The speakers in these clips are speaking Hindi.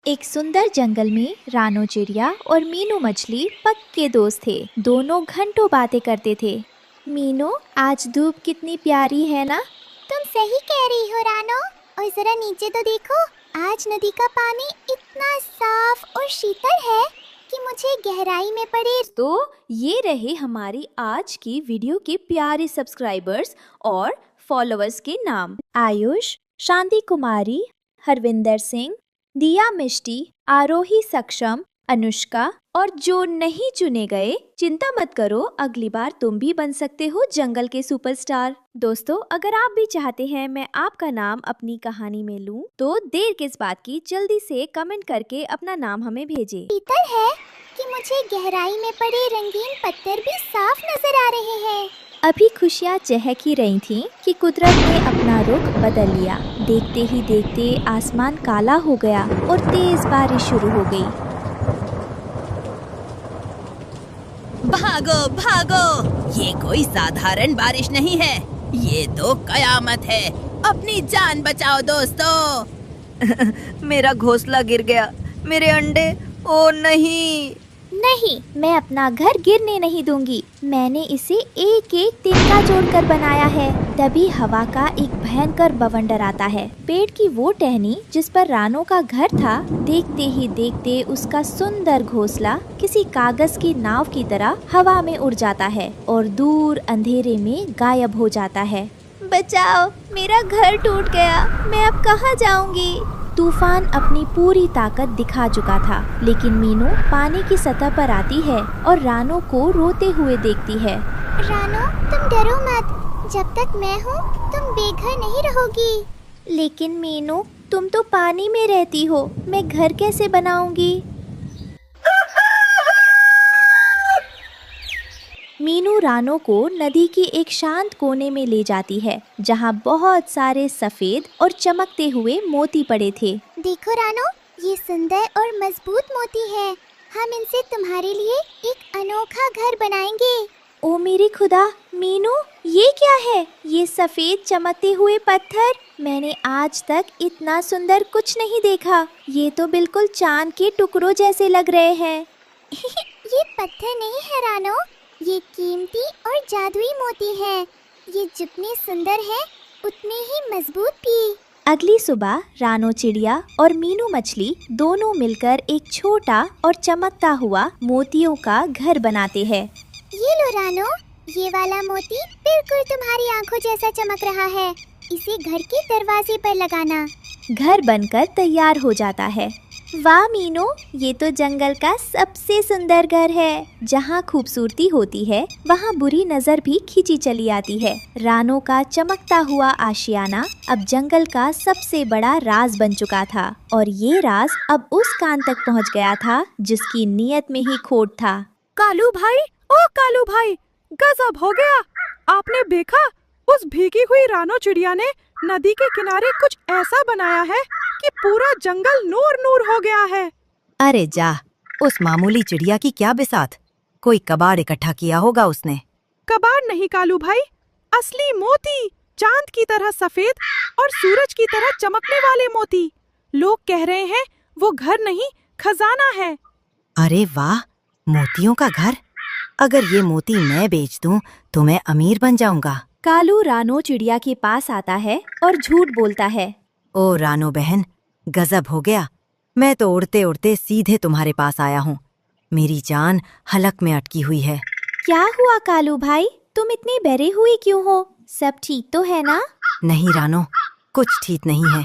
एक सुंदर जंगल में रानो चिड़िया और मीनू मछली पक्के दोस्त थे। दोनों घंटों बातें करते थे। मीनू, आज धूप कितनी प्यारी है ना? तुम सही कह रही हो रानो। और जरा नीचे तो देखो, आज नदी का पानी इतना साफ और शीतल है कि मुझे गहराई में पड़े। तो ये रहे हमारी आज की वीडियो के प्यारे सब्सक्राइबर्स और फॉलोअर्स के नाम। आयुष, शांति कुमारी, हरविंदर सिंह, दिया मिष्टी, आरोही सक्षम, अनुष्का और जो नहीं चुने गए, चिंता मत करो, अगली बार तुम भी बन सकते हो जंगल के सुपरस्टार। दोस्तों, अगर आप भी चाहते हैं मैं आपका नाम अपनी कहानी में लूं, तो देर किस बात की, जल्दी से कमेंट करके अपना नाम हमें भेजें। शीतल है कि मुझे गहराई में पड़े रंगीन पत्थर भी साफ नजर आ रहे हैं। अभी खुशियाँ चहक ही रही थीं कि कुदरत ने अपना रुख बदल लिया। देखते ही देखते आसमान काला हो गया और तेज बारिश शुरू हो गई। भागो भागो, ये कोई साधारण बारिश नहीं है, ये तो कयामत है। अपनी जान बचाओ दोस्तों। मेरा घोंसला गिर गया, मेरे अंडे, ओ नहीं। नहीं, मैं अपना घर गिरने नहीं दूंगी। मैंने इसे एक एक तिनका जोड़कर बनाया है। तभी हवा का एक भयंकर बवंडर आता है। पेड़ की वो टहनी जिस पर रानो का घर था, देखते ही देखते उसका सुंदर घोंसला किसी कागज की नाव की तरह हवा में उड़ जाता है और दूर अंधेरे में गायब हो जाता है। बचाओ, मेरा घर टूट गया, मैं अब कहाँ जाऊंगी? तूफान अपनी पूरी ताकत दिखा चुका था, लेकिन मीनू पानी की सतह पर आती है और रानो को रोते हुए देखती है। रानो, तुम डरो मत, जब तक मैं हूँ तुम बेघर नहीं रहोगी। लेकिन मीनू, तुम तो पानी में रहती हो, मैं घर कैसे बनाऊंगी? मीनू रानो को नदी की एक शांत कोने में ले जाती है, जहाँ बहुत सारे सफेद और चमकते हुए मोती पड़े थे। देखो रानो, ये सुंदर और मजबूत मोती है। हम इनसे तुम्हारे लिए एक अनोखा घर बनाएंगे। ओ मेरी खुदा, मीनू, ये क्या है? ये सफेद चमकते हुए पत्थर, मैंने आज तक इतना सुंदर कुछ नहीं देखा। ये तो बिल्कुल चांद के टुकड़ों जैसे लग रहे हैं। ये पत्थर नहीं है रानो, ये कीमती और जादुई मोती है। ये जितने सुंदर है उतने ही मजबूत भी। अगली सुबह रानो चिड़िया और मीनू मछली दोनों मिलकर एक छोटा और चमकता हुआ मोतियों का घर बनाते हैं। ये लो रानो, ये वाला मोती बिल्कुल तुम्हारी आंखों जैसा चमक रहा है। इसे घर के दरवाजे पर लगाना। घर बनकर तैयार हो जाता है। वाह मीनू, ये तो जंगल का सबसे सुंदर घर है। जहाँ खूबसूरती होती है वहाँ बुरी नजर भी खींची चली आती है। रानो का चमकता हुआ आशियाना अब जंगल का सबसे बड़ा राज बन चुका था, और ये राज अब उस कान तक पहुँच गया था जिसकी नीयत में ही खोट था। कालू भाई, ओ कालू भाई, गजब हो गया। आपने देखा, उस भीगी हुई रानो चिड़िया ने नदी के किनारे कुछ ऐसा बनाया है कि पूरा जंगल नूर नूर हो गया है। अरे जा, उस मामूली चिड़िया की क्या बिसात, कोई कबाड़ इकट्ठा किया होगा उसने। कबाड़ नहीं कालू भाई, असली मोती, चांद की तरह सफेद और सूरज की तरह चमकने वाले मोती। लोग कह रहे हैं वो घर नहीं, खजाना है। अरे वाह, मोतियों का घर। अगर ये मोती मैं बेच दूं तो मैं अमीर बन जाऊंगा। कालू रानो चिड़िया के पास आता है और झूठ बोलता है। ओ रानो बहन, गजब हो गया। मैं तो उड़ते उड़ते सीधे तुम्हारे पास आया हूँ। मेरी जान हलक में अटकी हुई है। क्या हुआ कालू भाई, तुम इतनी डरे हुए क्यों हो? सब ठीक तो है ना? नहीं रानो, कुछ ठीक नहीं है।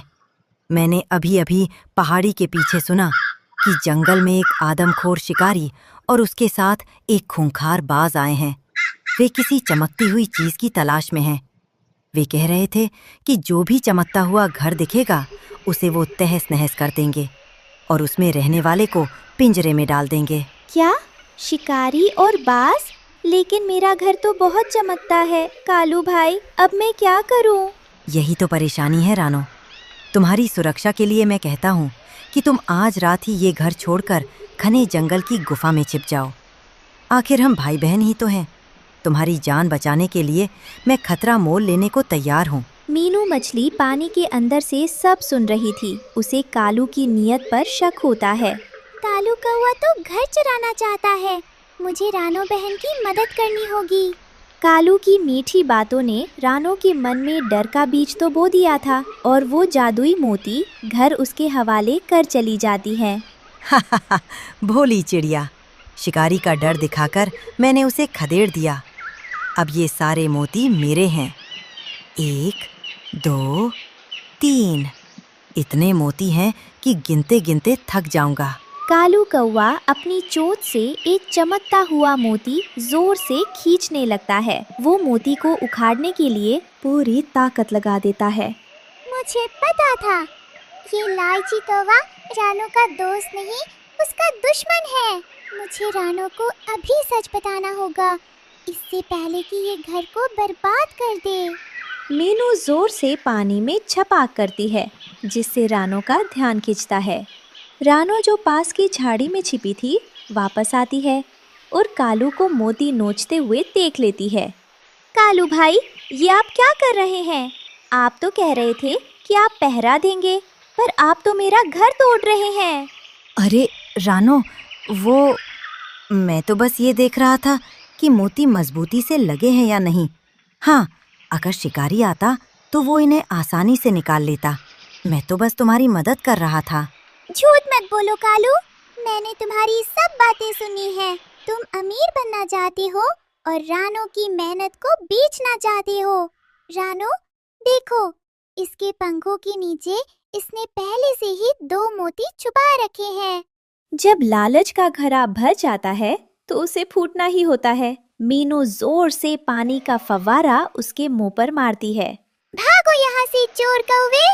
मैंने अभी अभी पहाड़ी के पीछे सुना कि जंगल में एक आदमखोर शिकारी और उसके साथ एक खूंखार बाज आए हैं। वे किसी चमकती हुई चीज की तलाश में हैं। वे कह रहे थे कि जो भी चमकता हुआ घर दिखेगा उसे वो तहस नहस कर देंगे और उसमें रहने वाले को पिंजरे में डाल देंगे। क्या? शिकारी और बाज? लेकिन मेरा घर तो बहुत चमकता है कालू भाई, अब मैं क्या करूं? यही तो परेशानी है रानो। तुम्हारी सुरक्षा के लिए मैं कहता हूँ कि तुम आज रात ही ये घर छोड़कर घने जंगल की गुफा में छिप जाओ। आखिर हम भाई बहन ही तो हैं। तुम्हारी जान बचाने के लिए मैं खतरा मोल लेने को तैयार हूँ। मीनू मछली पानी के अंदर से सब सुन रही थी। उसे कालू की नीयत पर शक होता है। कालू कौवा तो घर चराना चाहता है। मुझे रानो बहन की मदद करनी होगी। कालू की मीठी बातों ने रानो के मन में डर का बीज तो बो दिया था और वो जादुई मोती घर उसके हवाले कर चली जाती है। भोली चिड़िया, शिकारी का डर दिखाकर मैंने उसे खदेड़ दिया। अब ये सारे मोती मेरे हैं। 1, 2, 3। इतने मोती हैं कि गिनते गिनते थक जाऊंगा। कालू कौवा अपनी चोंच से एक चमकता हुआ मोती जोर से खींचने लगता है। वो मोती को उखाड़ने के लिए पूरी ताकत लगा देता है। मुझे पता था, ये लालची कौवा रानो का दोस्त नहीं, उसका दुश्मन है। मुझे रानो को अभी सच बताना होगा, इससे पहले कि ये घर को बर्बाद कर दे। मीनू जोर से पानी में छपाक करती है, जिससे रानो का ध्यान खींचता है। रानो जो पास की झाड़ी में छिपी थी वापस आती है और कालू को मोती नोचते हुए देख लेती है। कालू भाई, ये आप क्या कर रहे हैं? आप तो कह रहे थे कि आप पहरा देंगे, पर आप तो मेरा घर तोड़ रहे हैं। अरे रानो, मैं तो बस ये देख रहा था कि मोती मजबूती से लगे हैं या नहीं। हाँ, अगर शिकारी आता तो वो इन्हें आसानी से निकाल लेता। मैं तो बस तुम्हारी मदद कर रहा था। झूठ मत बोलो कालू, मैंने तुम्हारी सब बातें सुनी हैं। तुम अमीर बनना चाहते हो और रानो की मेहनत को बेचना चाहते हो। रानो, देखो, इसके पंखों के नीचे इसने पहले से ही 2 मोती छुपा रखे हैं। जब लालच का घड़ा भर जाता है तो उसे फूटना ही होता है। मीनू जोर से पानी का फव्वारा उसके मुंह पर मारती है। भागो यहाँ से चोर कौवे!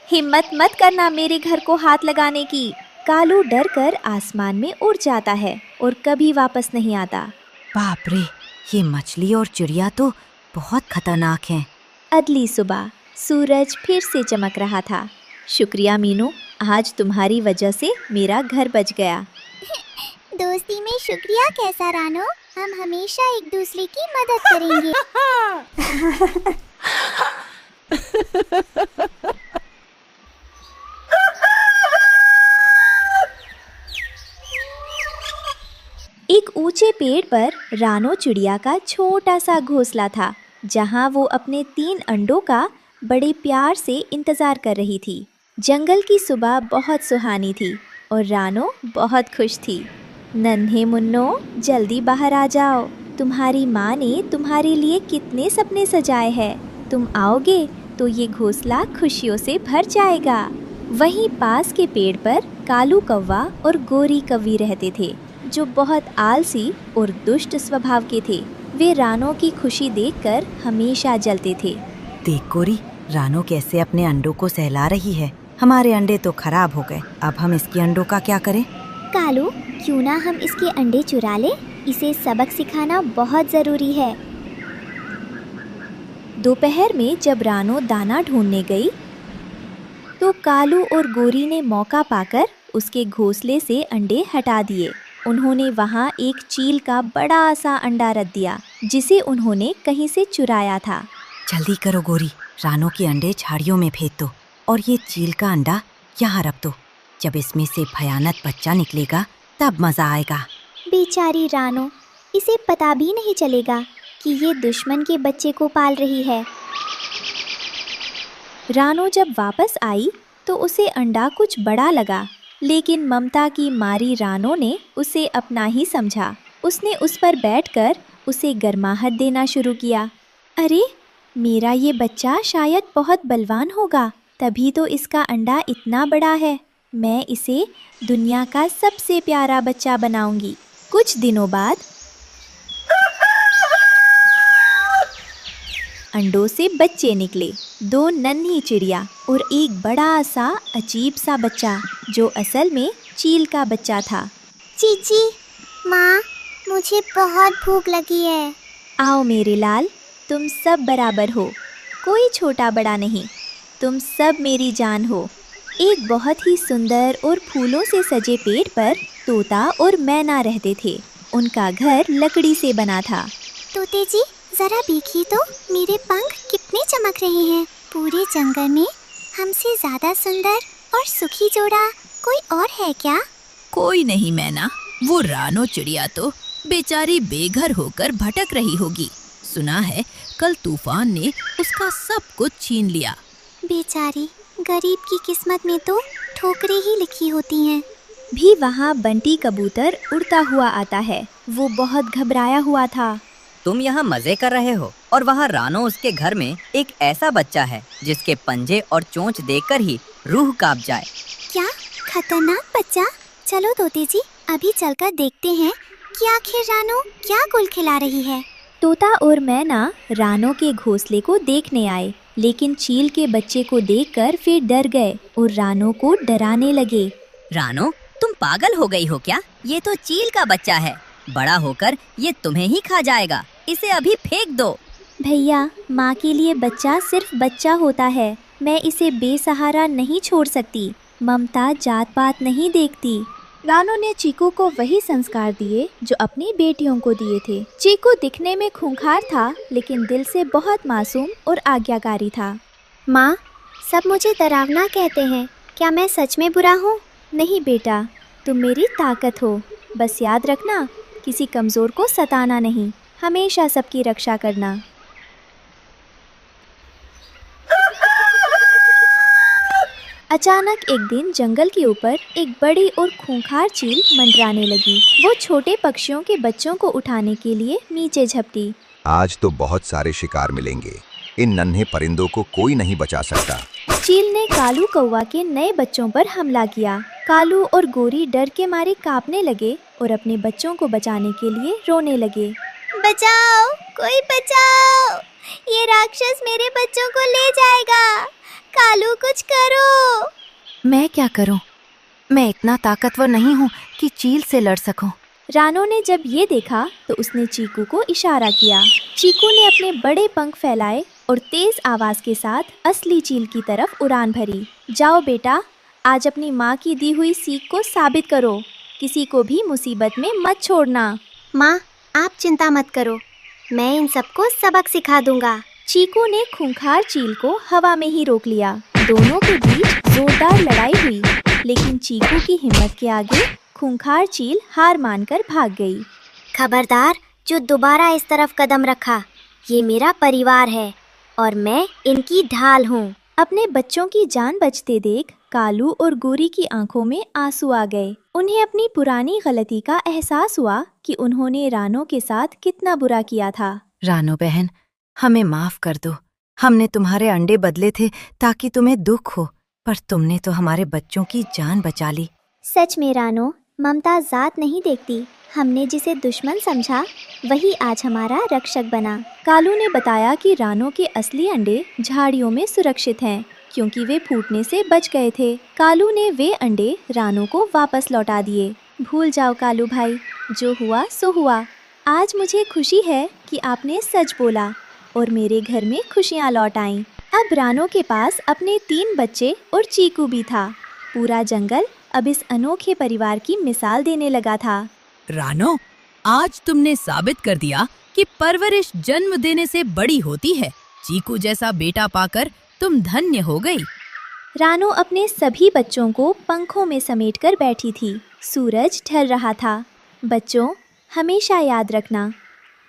हिम्मत मत करना मेरे घर को हाथ लगाने की। कालू डर कर आसमान में उड़ जाता है और कभी वापस नहीं आता। बाप रे, ये मछली और चिड़िया तो बहुत खतरनाक हैं। अगली सुबह सूरज फिर से चमक रहा था। शुक्रिया मीनू, आज तुम्हारी वजह से मेरा घर बच गया। दोस्ती में शुक्रिया कैसा रानो, हम हमेशा एक दूसरे की मदद करेंगे। एक ऊंचे पेड़ पर रानो चिड़िया का छोटा सा घोंसला था, जहां वो अपने 3 अंडों का बड़े प्यार से इंतजार कर रही थी। जंगल की सुबह बहुत सुहानी थी और रानो बहुत खुश थी। नन्हे मुन्नो, जल्दी बाहर आ जाओ। तुम्हारी माँ ने तुम्हारे लिए कितने सपने सजाए हैं। तुम आओगे तो ये घोंसला खुशियों से भर जाएगा। वहीं पास के पेड़ पर कालू कौवा और गोरी कौवी रहते थे, जो बहुत आलसी और दुष्ट स्वभाव के थे। वे रानो की खुशी देखकर हमेशा जलते थे। देख गोरी, रानो कैसे अपने अंडों को सहला रही है। हमारे अंडे तो खराब हो गए, अब हम इसके अंडों का क्या करें? कालू, क्यों ना हम इसके अंडे चुरा लें? इसे सबक सिखाना बहुत जरूरी है। दोपहर में जब रानो दाना ढूंढने गई तो कालू और गोरी ने मौका पाकर उसके घोंसले से अंडे हटा दिए। उन्होंने वहां एक चील का बड़ा सा अंडा रख दिया, जिसे उन्होंने कहीं से चुराया था। जल्दी करो गोरी, रानो के अंडे झाड़ियों में फेंक दो और ये चील का अंडा यहाँ रख दो। जब इसमें से भयानक बच्चा निकलेगा तब मजा आएगा। बेचारी रानो, इसे पता भी नहीं चलेगा कि ये दुश्मन के बच्चे को पाल रही है। रानो जब वापस आई तो उसे अंडा कुछ बड़ा लगा, लेकिन ममता की मारी रानो ने उसे अपना ही समझा। उसने उस पर बैठकर उसे गर्माहट देना शुरू किया। अरे, मेरा ये बच्चा शायद बहुत बलवान होगा, तभी तो इसका अंडा इतना बड़ा है। मैं इसे दुनिया का सबसे प्यारा बच्चा बनाऊंगी। कुछ दिनों बाद अंडों से बच्चे निकले, 2 नन्ही चिड़िया और एक बड़ा सा अजीब सा बच्चा, जो असल में चील का बच्चा था। चीची, माँ, मुझे बहुत भूख लगी है। आओ मेरे लाल, तुम सब बराबर हो, कोई छोटा बड़ा नहीं, तुम सब मेरी जान हो। एक बहुत ही सुंदर और फूलों से सजे पेड़ पर तोता और मैना रहते थे। उनका घर लकड़ी से बना था। तोते जी, जरा देखिए तो, मेरे पंख कितने चमक रहे हैं। पूरे जंगल में हमसे ज्यादा सुंदर और सुखी जोड़ा कोई और है क्या? कोई नहीं मैना, वो रानो चिड़िया तो बेचारी बेघर होकर भटक रही होगी। सुना है कल तूफान ने उसका सब कुछ छीन लिया। बेचारी, गरीब की किस्मत में तो ठोकरें ही लिखी होती हैं। भी वहाँ बंटी कबूतर उड़ता हुआ आता है। वो बहुत घबराया हुआ था। तुम यहाँ मजे कर रहे हो और वहाँ रानो उसके घर में एक ऐसा बच्चा है जिसके पंजे और चोंच देखकर ही रूह कांप जाए। क्या खतरनाक बच्चा? चलो तोते जी, अभी चलकर देखते हैं कि आखिर रानो क्या गुल खिला रही है। तोता और मैना रानो के घोंसले को देखने आए, लेकिन चील के बच्चे को देखकर फिर डर गए और रानो को डराने लगे। रानो, तुम पागल हो गई हो क्या? ये तो चील का बच्चा है। बड़ा होकर ये तुम्हें ही खा जाएगा। इसे अभी फेंक दो। भैया, माँ के लिए बच्चा सिर्फ बच्चा होता है। मैं इसे बेसहारा नहीं छोड़ सकती। ममता जात पात नहीं देखती। रानो ने चीकू को वही संस्कार दिए जो अपनी बेटियों को दिए थे। चीकू दिखने में खूंखार था, लेकिन दिल से बहुत मासूम और आज्ञाकारी था। माँ, सब मुझे डरावना कहते हैं। क्या मैं सच में बुरा हूँ? नहीं बेटा, तुम मेरी ताकत हो। बस याद रखना, किसी कमज़ोर को सताना नहीं, हमेशा सबकी रक्षा करना। अचानक एक दिन जंगल के ऊपर एक बड़ी और खूंखार चील मंडराने लगी। वो छोटे पक्षियों के बच्चों को उठाने के लिए नीचे झपटी। आज तो बहुत सारे शिकार मिलेंगे। इन नन्हे परिंदों को कोई नहीं बचा सकता। चील ने कालू कौवा के नए बच्चों पर हमला किया। कालू और गोरी डर के मारे कांपने लगे और अपने बच्चों को बचाने के लिए रोने लगे। बचाओ, कोई बचाओ! ये राक्षस मेरे बच्चों को ले जाएगा। कालू, कुछ करो। मैं क्या करूं? मैं इतना ताकतवर नहीं हूं कि चील से लड़ सकूं। रानो ने जब ये देखा तो उसने चीकू को इशारा किया। चीकू ने अपने बड़े पंख फैलाए और तेज आवाज के साथ असली चील की तरफ उड़ान भरी। जाओ बेटा, आज अपनी माँ की दी हुई सीख को साबित करो। किसी को भी मुसीबत में मत छोड़ना। माँ, आप चिंता मत करो, मैं इन सबको सबक सिखा दूंगा। चीकू ने खूंखार चील को हवा में ही रोक लिया। दोनों के बीच जोरदार लड़ाई हुई, लेकिन चीकू की हिम्मत के आगे खूंखार चील हार मानकर भाग गई। खबरदार, जो दोबारा इस तरफ कदम रखा, ये मेरा परिवार है और मैं इनकी ढाल हूँ। अपने बच्चों की जान बचते देख कालू और गोरी की आंखों में आंसू आ गए। उन्हें अपनी पुरानी गलती का एहसास हुआ कि उन्होंने रानो के साथ कितना बुरा किया था। रानो बहन, हमें माफ कर दो। हमने तुम्हारे अंडे बदले थे ताकि तुम्हें दुख हो, पर तुमने तो हमारे बच्चों की जान बचा ली। सच में रानो, ममता जात नहीं देखती। हमने जिसे दुश्मन समझा वही आज हमारा रक्षक बना। कालू ने बताया कि रानो के असली अंडे झाड़ियों में सुरक्षित हैं, क्योंकि वे फूटने से बच गए थे। कालू ने वे अंडे रानो को वापस लौटा दिए। भूल जाओ कालू भाई, जो हुआ सो हुआ। आज मुझे खुशी है कि आपने सच बोला और मेरे घर में खुशियाँ लौट आईं। अब रानो के पास अपने 3 बच्चे और चीकू भी था। पूरा जंगल अब इस अनोखे परिवार की मिसाल देने लगा था। रानो, आज तुमने साबित कर दिया कि परवरिश जन्म देने से बड़ी होती है। चीकू जैसा बेटा पाकर तुम धन्य हो गई। रानो अपने सभी बच्चों को पंखों में समेटकर बैठी थी। सूरज ढल रहा था। बच्चों, हमेशा याद रखना,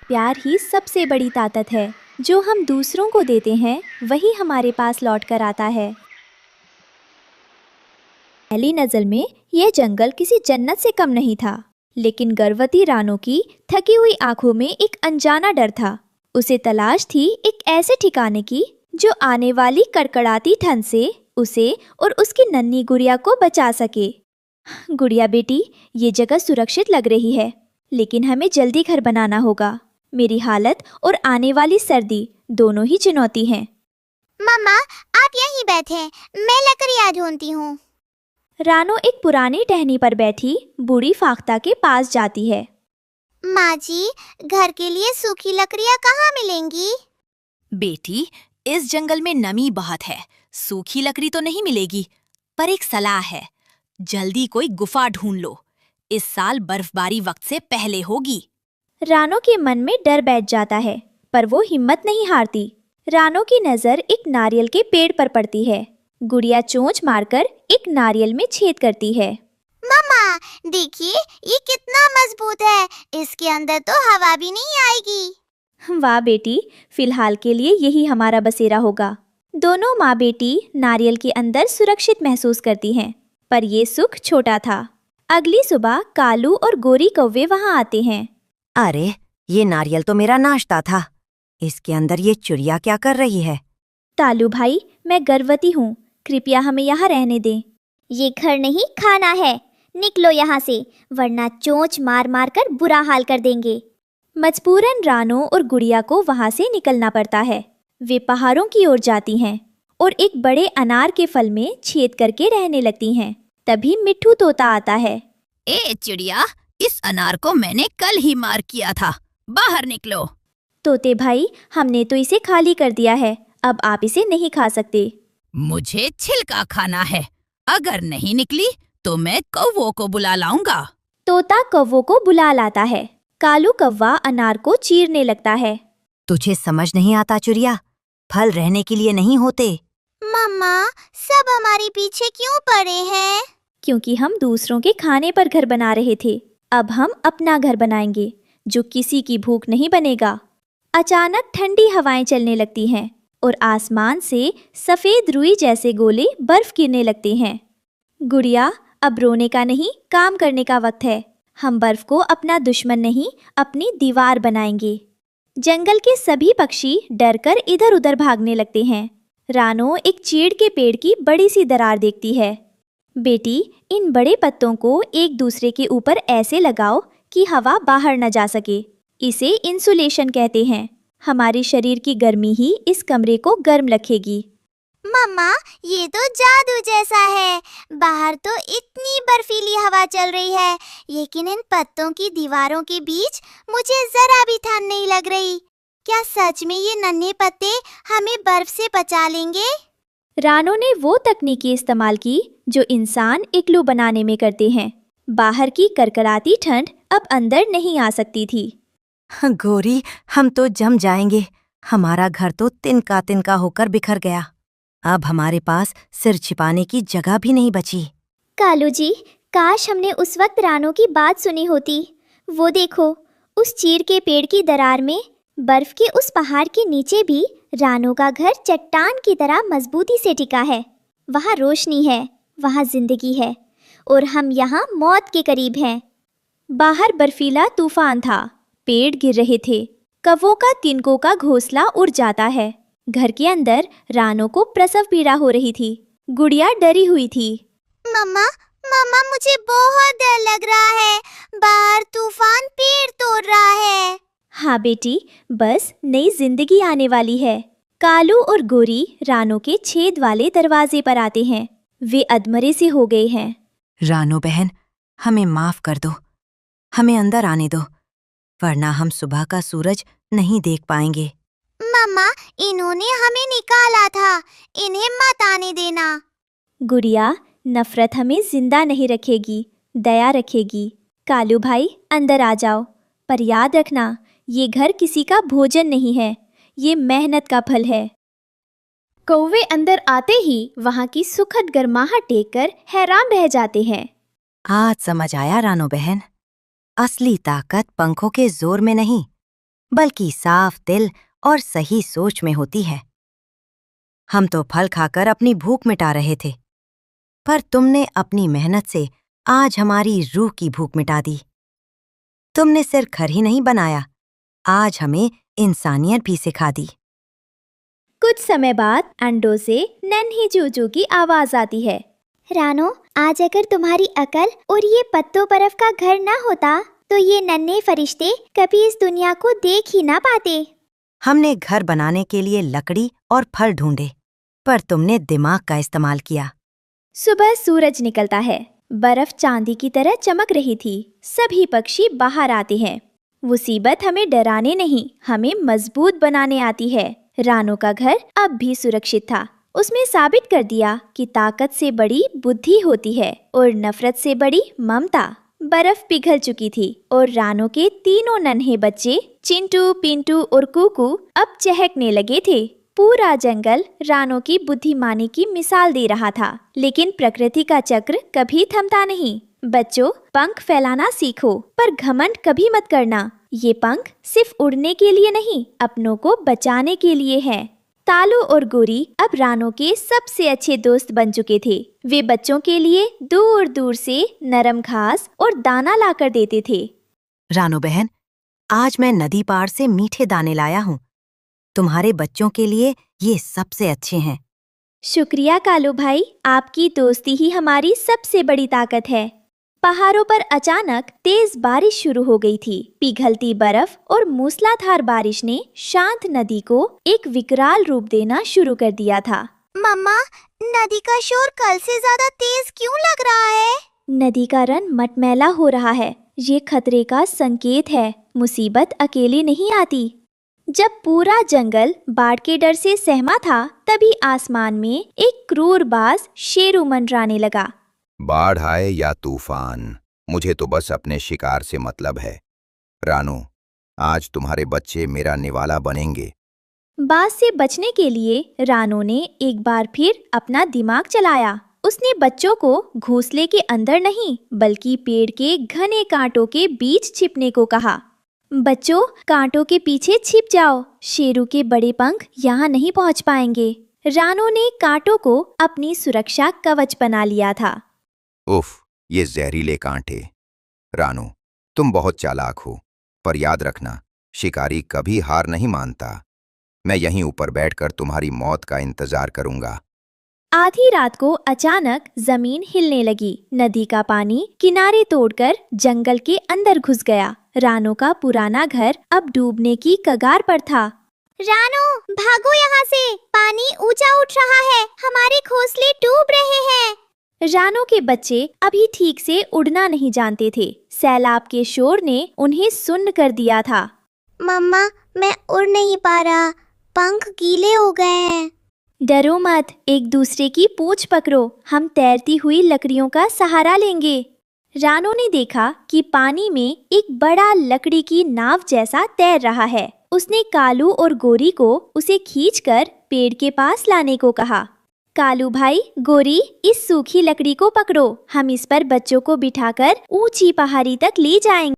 प्यार ही सबसे बड़ी ताकत है। जो हम दूसरों को देते हैं वही हमारे पास लौट कर आता है। पहली नज़र में यह जंगल किसी जन्नत से कम नहीं था, लेकिन गर्भवती रानो की थकी हुई आंखों में एक अनजाना डर था। उसे तलाश थी एक ऐसे ठिकाने की जो आने वाली कड़कड़ाती ठंड से उसे और उसकी नन्ही गुड़िया को बचा सके। गुड़िया बेटी, ये जगह सुरक्षित लग रही है, लेकिन हमें जल्दी घर बनाना होगा। मेरी हालत और आने वाली सर्दी दोनों ही चुनौती हैं। मम्मा, आप यहीं बैठे, मैं लकड़ियाँ ढूंढती हूँ। रानो एक पुरानी टहनी पर बैठी बूढ़ी फाख्ता के पास जाती है। माँ जी, घर के लिए सूखी लकड़ियाँ कहाँ मिलेंगी? बेटी, इस जंगल में नमी बहुत है, सूखी लकड़ी तो नहीं मिलेगी, पर एक सलाह है, जल्दी कोई गुफा ढूंढ लो। इस साल बर्फबारी वक्त से पहले होगी। रानो के मन में डर बैठ जाता है, पर वो हिम्मत नहीं हारती। रानो की नजर एक नारियल के पेड़ पर पड़ती है। गुड़िया चोंच मारकर एक नारियल में छेद करती है। मम्मा, देखिए ये कितना मजबूत है, इसके अंदर तो हवा भी नहीं आएगी। वाह बेटी, फिलहाल के लिए यही हमारा बसेरा होगा। दोनों माँ बेटी नारियल के अंदर सुरक्षित महसूस करती हैं, पर ये सुख छोटा था। अगली सुबह कालू और गोरी कौवे वहाँ आते हैं। अरे, ये नारियल तो मेरा नाश्ता था। इसके अंदर ये चिड़िया क्या कर रही है? तालू भाई, मैं गर्भवती हूँ, कृपया हमें यहाँ रहने दें। ये घर नहीं, खाना है। निकलो यहाँ से, वरना चोंच मार मार कर बुरा हाल कर देंगे। मजबूरन रानो और गुड़िया को वहाँ से निकलना पड़ता है। वे पहाड़ों की ओर जाती हैं और एक बड़े अनार के फल में छेद करके रहने लगती हैं। तभी मिट्ठू तोता आता है। ए चिड़िया, इस अनार को मैंने कल ही मार किया था, बाहर निकलो। तोते भाई, हमने तो इसे खाली कर दिया है, अब आप इसे नहीं खा सकते। मुझे छिलका खाना है, अगर नहीं निकली तो मैं कौवों को बुला लाऊंगा। तोता कौवों को बुला लाता है। कालू कौवा अनार को चीरने लगता है। तुझे समझ नहीं आता चिड़िया, फल रहने के लिए नहीं होते। मम्मा, सब हमारे पीछे क्यों पड़े हैं? क्योंकि हम दूसरों के खाने पर घर बना रहे थे। अब हम अपना घर बनाएंगे, जो किसी की भूख नहीं बनेगा। अचानक ठंडी हवाएं चलने लगती हैं और आसमान से सफेद रुई जैसे गोले बर्फ गिरने लगते हैं। गुड़िया, अब रोने का नहीं, काम करने का वक्त है। हम बर्फ को अपना दुश्मन नहीं, अपनी दीवार बनाएंगे। जंगल के सभी पक्षी डरकर इधर उधर भागने लगते हैं। रानो एक चीड़ के पेड़ की बड़ी सी दरार देखती है। बेटी, इन बड़े पत्तों को एक दूसरे के ऊपर ऐसे लगाओ कि हवा बाहर न जा सके। इसे इंसुलेशन कहते हैं। हमारे शरीर की गर्मी ही इस कमरे को गर्म रखेगी। मम्मा, ये तो जादू जैसा है। बाहर तो इतनी बर्फीली हवा चल रही है, लेकिन इन पत्तों की दीवारों के बीच मुझे जरा भी ठंड नहीं लग रही। क्या सच में ये नन्हे पत्ते हमें बर्फ से बचा लेंगे? रानो ने वो तकनीकें इस्तेमाल की जो इंसान इग्लू बनाने में करते हैं। बाहर की करकराती ठंड अब अंदर नहीं आ सकती थी। गोरी, हम तो जम जाएंगे। हमारा घर तो तिनका तिनका होकर बिखर गया। अब हमारे पास सिर छिपाने की जगह भी नहीं बची। कालू जी, काश हमने उस वक्त रानो की बात सुनी होती। वो देखो, उस चीड़ के पेड़ की दरार में बर्फ के उस पहाड़ के नीचे भी रानो का घर चट्टान की तरह मजबूती से टिका है। वहाँ रोशनी है, वहाँ जिंदगी है, और हम यहाँ मौत के करीब हैं। बाहर बर्फीला तूफान था, पेड़ गिर रहे थे, कौवों का तिनकों का घोंसला उड़ जाता है। घर के अंदर रानो को प्रसव पीड़ा हो रही थी। गुड़िया डरी हुई थी। मम्मा, मम्मा, मुझे बहुत डर लग रहा है। बाहर तूफान पेड़ तोड़ रहा है। हाँ बेटी, बस नई जिंदगी आने वाली है। कालू और गोरी रानो के छेद वाले दरवाजे पर आते हैं। वे अधमरे से हो गए हैं। रानो बहन, हमें माफ कर दो, हमें अंदर आने दो, वरना हम सुबह का सूरज नहीं देख पाएंगे। मम्मा, इन्होंने हमें निकाला था, इन्हें मत आने देना। गुड़िया, नफरत हमें जिंदा नहीं रखेगी, दया रखेगी। कालू भाई, अंदर आ जाओ, पर याद रखना, ये घर किसी का भोजन नहीं है, ये मेहनत का फल है। कौवे अंदर आते ही वहाँ की सुखद गर्माहट देखकर हैरान रह जाते हैं। आज समझ आया रानो बहन, असली ताकत पंखों के जोर में नहीं, बल्कि साफ दिल और सही सोच में होती है। हम तो फल खाकर अपनी भूख मिटा रहे थे, पर तुमने अपनी मेहनत से आज हमारी रूह की भूख मिटा दी। तुमने सिर्फ घर ही नहीं बनाया, आज हमें इंसानियत भी सिखा दी। कुछ समय बाद अंडों से नन्ही चूचू की आवाज आती है। रानो, आज अगर तुम्हारी अकल और ये पत्तों बर्फ का घर ना होता, तो ये नन्हे फरिश्ते कभी इस दुनिया को देख ही ना पाते। हमने घर बनाने के लिए लकड़ी और फल ढूंढे, पर तुमने दिमाग का इस्तेमाल किया। सुबह सूरज निकलता है, बर्फ चांदी की तरह चमक रही थी। सभी पक्षी बाहर आते हैं। मुसीबत हमें डराने नहीं, हमें मजबूत बनाने आती है। रानो का घर अब भी सुरक्षित था। उसमें साबित कर दिया कि ताकत से बड़ी बुद्धि होती है और नफरत से बड़ी ममता। बर्फ पिघल चुकी थी और रानो के तीनों नन्हे बच्चे चिंटू, पिंटू और कुकू अब चहकने लगे थे। पूरा जंगल रानो की बुद्धिमानी की मिसाल दे रहा था, लेकिन प्रकृति का चक्र कभी थमता नहीं। बच्चों, पंख फैलाना सीखो, पर घमंड कभी मत करना। ये पंख सिर्फ उड़ने के लिए नहीं, अपनों को बचाने के लिए है। तालू और गोरी अब रानो के सबसे अच्छे दोस्त बन चुके थे। वे बच्चों के लिए दूर दूर से नरम घास और दाना लाकर देते थे। रानो बहन, आज मैं नदी पार से मीठे दाने लाया हूँ। तुम्हारे बच्चों के लिए ये सबसे अच्छे हैं। शुक्रिया कालू भाई, आपकी दोस्ती ही हमारी सबसे बड़ी ताकत है। पहाड़ों पर अचानक तेज बारिश शुरू हो गई थी। पिघलती बर्फ और मूसलाधार बारिश ने शांत नदी को एक विकराल रूप देना शुरू कर दिया था। मम्मा, नदी का शोर कल से ज्यादा तेज क्यों लग रहा है? नदी का रंग मटमैला हो रहा है। ये खतरे का संकेत है। मुसीबत अकेली नहीं आती। जब पूरा जंगल बाढ़ के डर से सहमा था, तभी आसमान में एक क्रूर बाज शेरू मंडराने लगा। बाढ़ आए या तूफान, मुझे तो बस अपने शिकार से मतलब है। रानो, आज तुम्हारे बच्चे मेरा निवाला बनेंगे। बाज से बचने के लिए रानो ने एक बार फिर अपना दिमाग चलाया। उसने बच्चों को घोंसले के अंदर नहीं, बल्कि पेड़ के घने कांटों के बीच छिपने को कहा। बच्चों, कांटों के पीछे छिप जाओ। शेरू के बड़े पंख यहाँ नहीं पहुँच पाएंगे। रानो ने कांटों को अपनी सुरक्षा कवच बना लिया था। उफ, ये जहरीले कांटे। रानो, तुम बहुत चालाक हो, पर याद रखना, शिकारी कभी हार नहीं मानता। मैं यहीं ऊपर बैठकर तुम्हारी मौत का इंतजार करूंगा। आधी रात को अचानक जमीन हिलने लगी। नदी का पानी किनारे तोड़कर जंगल के अंदर घुस गया। रानो का पुराना घर अब डूबने की कगार पर था। रानो, भागो यहाँ से, पानी ऊंचा उठ रहा है, हमारे घोंसले डूब रहे हैं। रानो के बच्चे अभी ठीक से उड़ना नहीं जानते थे। सैलाब के शोर ने उन्हें सुन्न कर दिया था। मम्मा, मैं उड़ नहीं पा रहा, पंख गीले हो गए हैं। डरो मत, एक दूसरे की पूंछ पकड़ो, हम तैरती हुई लकड़ियों का सहारा लेंगे। रानो ने देखा कि पानी में एक बड़ा लकड़ी की नाव जैसा तैर रहा है। उसने कालू और गोरी को उसे खींचकर पेड़ के पास लाने को कहा। कालू भाई, गोरी, इस सूखी लकड़ी को पकड़ो, हम इस पर बच्चों को बिठाकर ऊंची पहाड़ी तक ले जाएंगे।